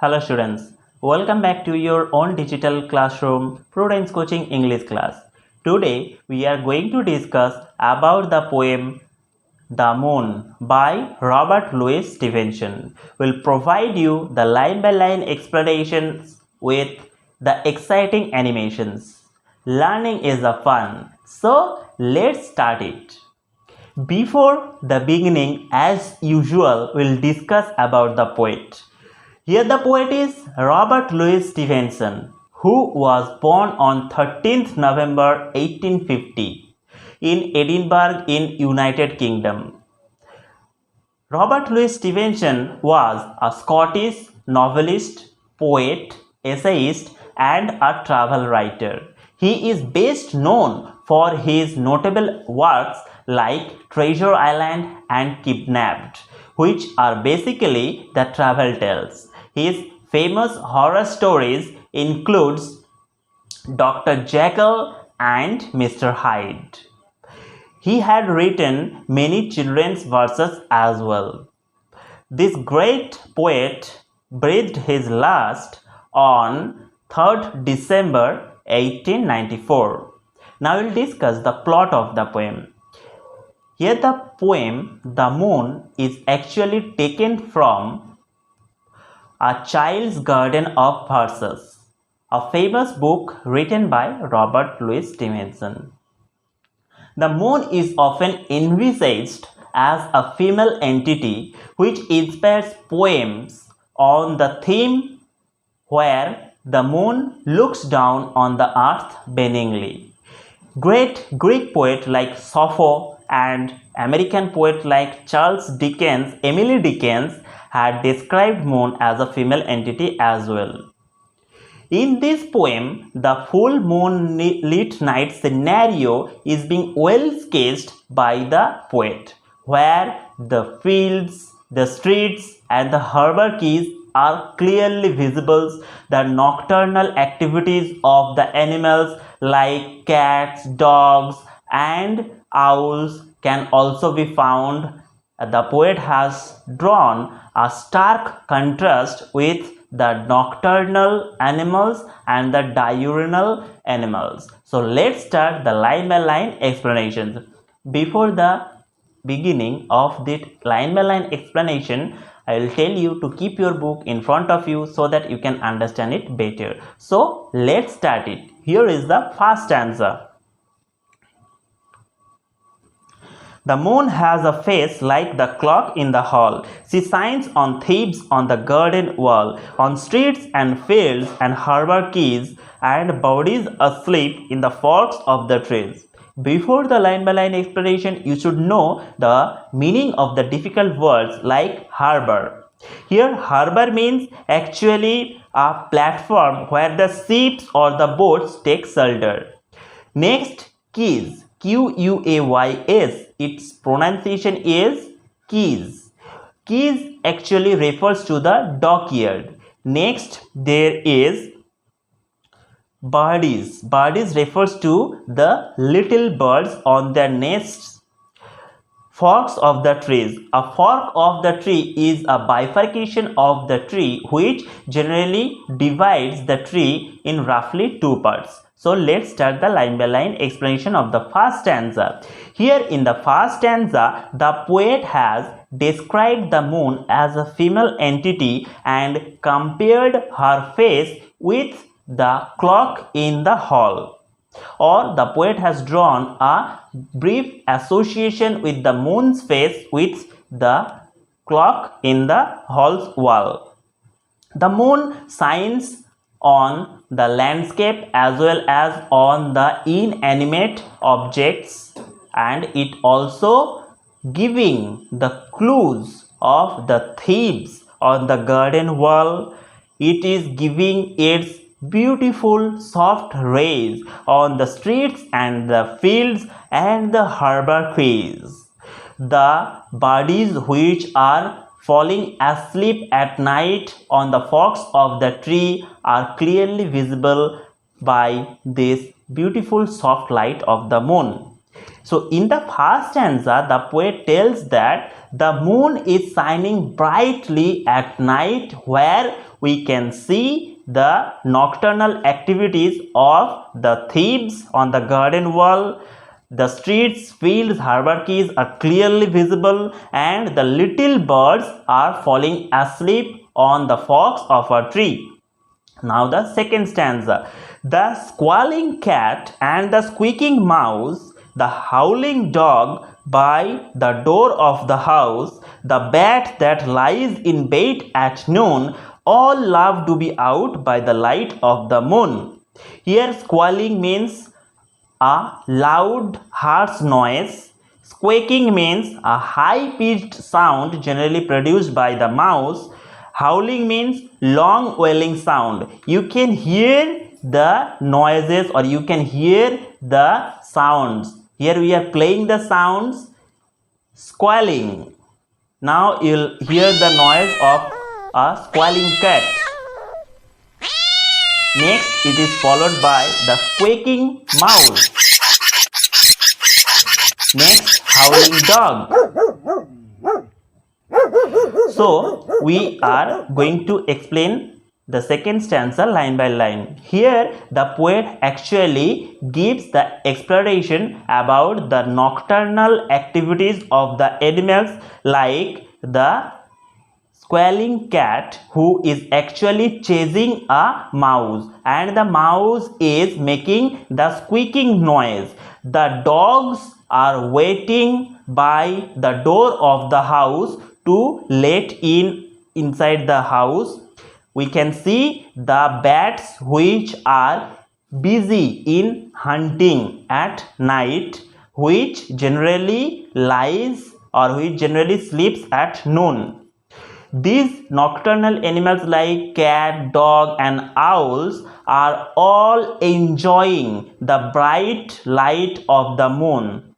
Hello students, welcome back to your own digital classroom Prudence Coaching English class. Today we are going to discuss about the poem The Moon by Robert Louis Stevenson. We'll provide you the line by line explanations with the exciting animations. Learning is a fun, so let's start it. Before the beginning, as usual, we'll discuss about the poet. Here the poet is Robert Louis Stevenson, who was born on 13th November 1850 in Edinburgh in United Kingdom. Robert Louis Stevenson was a Scottish novelist, poet, essayist and a travel writer. He is best known for his notable works like Treasure Island and Kidnapped, which are basically the travel tales. His famous horror stories includes Dr. Jekyll and Mr. Hyde. He had written many children's verses as well. This great poet breathed his last on 3rd December 1894. Now we'll discuss the plot of the poem. Here the poem The Moon is actually taken from A Child's Garden of Verses, a famous book written by Robert Louis Stevenson. The moon is often envisaged as a female entity which inspires poems on the theme where the moon looks down on the earth benignly. Great Greek poets like Sappho and American poets like Emily Dickens had described moon as a female entity as well. In this poem, the full moon lit night scenario is being well sketched by the poet, where the fields, the streets and the harbor quays are clearly visible. The nocturnal activities of the animals like cats, dogs and owls can also be found. The poet has drawn a stark contrast with the nocturnal animals and the diurnal animals. So let's start the line by line explanations. Before the beginning of the line by line explanation, I will tell you to keep your book in front of you so that you can understand it better. So let's start it. Here is the first answer. The moon has a face like the clock in the hall. She shines on thieves on the garden wall, on streets and fields and harbor quays, and bodies asleep in the forks of the trees. Before the line by line explanation, you should know the meaning of the difficult words like harbor. Here, harbor means actually a platform where the ships or the boats take shelter. Next, quays. Quays. Its pronunciation is quays. Quays actually refers to the dockyard. Next, there is birdies. Birdies refers to the little birds on their nests. Forks of the trees. A fork of the tree is a bifurcation of the tree which generally divides the tree in roughly two parts. So let's start the line by line explanation of the first stanza. Here in the first stanza, the poet has described the moon as a female entity and compared her face with the clock in the hall. Or the poet has drawn a brief association with the moon's face with the clock in the hall's wall. The moon shines on the landscape as well as on the inanimate objects, and it also giving the clues of the thieves on the garden wall. It is giving its beautiful soft rays on the streets and the fields and the harbor quays. The birdies which are falling asleep at night on the forks of the tree are clearly visible by this beautiful soft light of the moon. So in the first stanza, the poet tells that the moon is shining brightly at night, where we can see the nocturnal activities of the thieves on the garden wall. The streets, fields, harbor keys are clearly visible, and the little birds are falling asleep on the forks of a tree. Now the second stanza. The squalling cat and the squeaking mouse, the howling dog by the door of the house, the bat that lies in bed at noon, all love to be out by the light of the moon. Here squalling means a loud, harsh noise. Squeaking means a high-pitched sound generally produced by the mouse. Howling means long wailing sound. You can hear the noises, or you can hear the sounds. Here we are playing the sounds. Squalling. Now you'll hear the noise of a squalling cat. Next, it is followed by the squeaking mouse. Next, howling dog. So, we are going to explain the second stanza line by line. Here, the poet actually gives the explanation about the nocturnal activities of the animals, like the squalling cat who is actually chasing a mouse, and the mouse is making the squeaking noise. The dogs are waiting by the door of the house to let inside the house. We can see the bats which are busy in hunting at night, which generally lies or which generally sleeps at noon. These nocturnal animals like cat, dog and owls are all enjoying the bright light of the moon.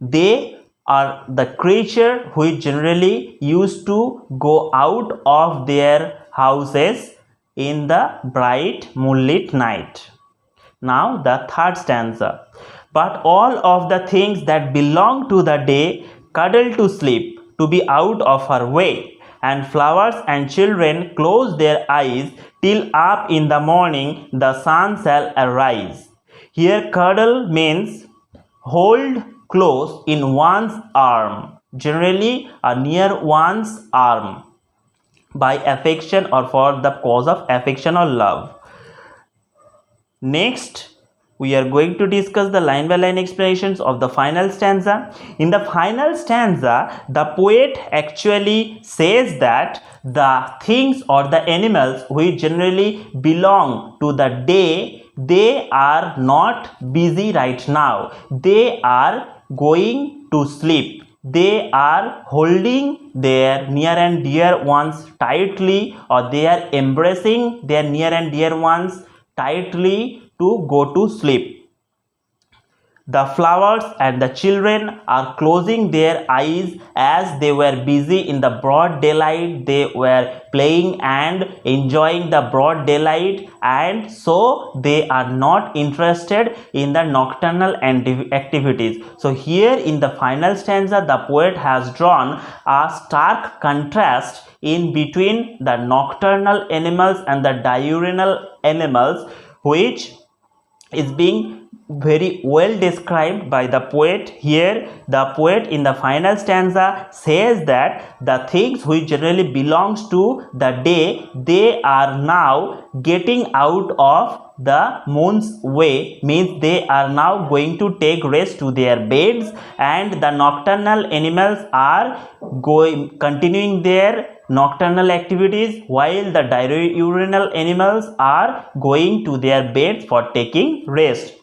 They are the creature which generally used to go out of their houses in the bright moonlit night. Now the third stanza. But all of the things that belong to the day cuddle to sleep, to be out of her way, and flowers and children close their eyes till up in the morning the sun shall arise. Here cuddle means hold close in one's arm, generally near one's arm, by affection or for the cause of affection or love. Next, we are going to discuss the line by line explanations of the final stanza. In the final stanza, the poet actually says that the things or the animals which generally belong to the day, they are not busy right now. They are going to sleep. They are holding their near and dear ones tightly, or they are embracing their near and dear ones tightly to go to sleep. The flowers and the children are closing their eyes as they were busy in the broad daylight. They were playing and enjoying the broad daylight, and so they are not interested in the nocturnal activities. So here in the final stanza, the poet has drawn a stark contrast in between the nocturnal animals and the diurnal animals, which is being very well described by the poet. Here the poet in the final stanza says that the things which generally belongs to the day, they are now getting out of the moon's way, means they are now going to take rest to their beds, and the nocturnal animals are continuing their nocturnal activities, while the diurnal animals are going to their beds for taking rest.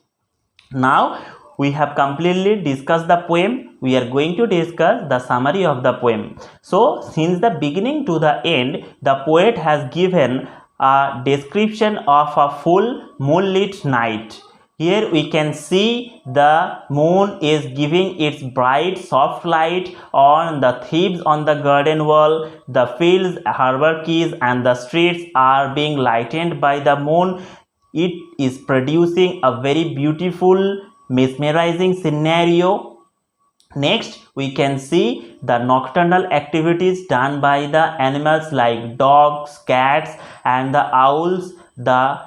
Now we have completely discussed the poem. We are going to discuss the summary of the poem. So since the beginning to the end, the poet has given a description of a full moonlit night. Here we can see the moon is giving its bright soft light on the thieves on the garden wall. The fields, harbor keys and the streets are being lightened by the moon. It is producing a very beautiful mesmerizing scenario. Next, we can see the nocturnal activities done by the animals like dogs, cats, and the owls. The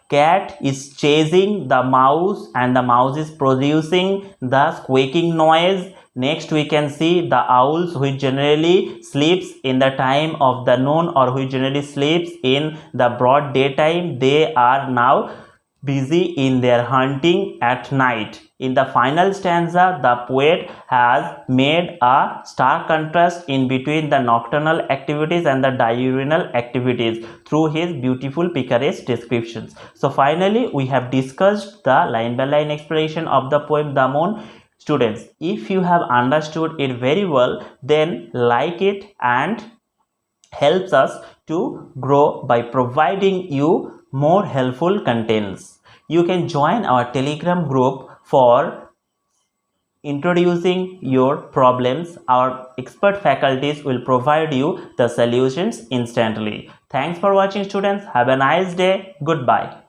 cat is chasing the mouse and the mouse is producing the squeaking noise. Next, we can see the owls which generally sleeps in the time of the noon or which generally sleeps in the broad daytime. They are now busy in their hunting at night. In the final stanza, the poet has made a stark contrast in between the nocturnal activities and the diurnal activities through his beautiful picaresque descriptions. So finally, we have discussed the line by line explanation of the poem The Moon. Students, if you have understood it very well, then like it and helps us to grow by providing you more helpful contents. You can join our Telegram group for introducing your problems. Our expert faculties will provide you the solutions instantly. Thanks for watching, students. Have a nice day. Goodbye.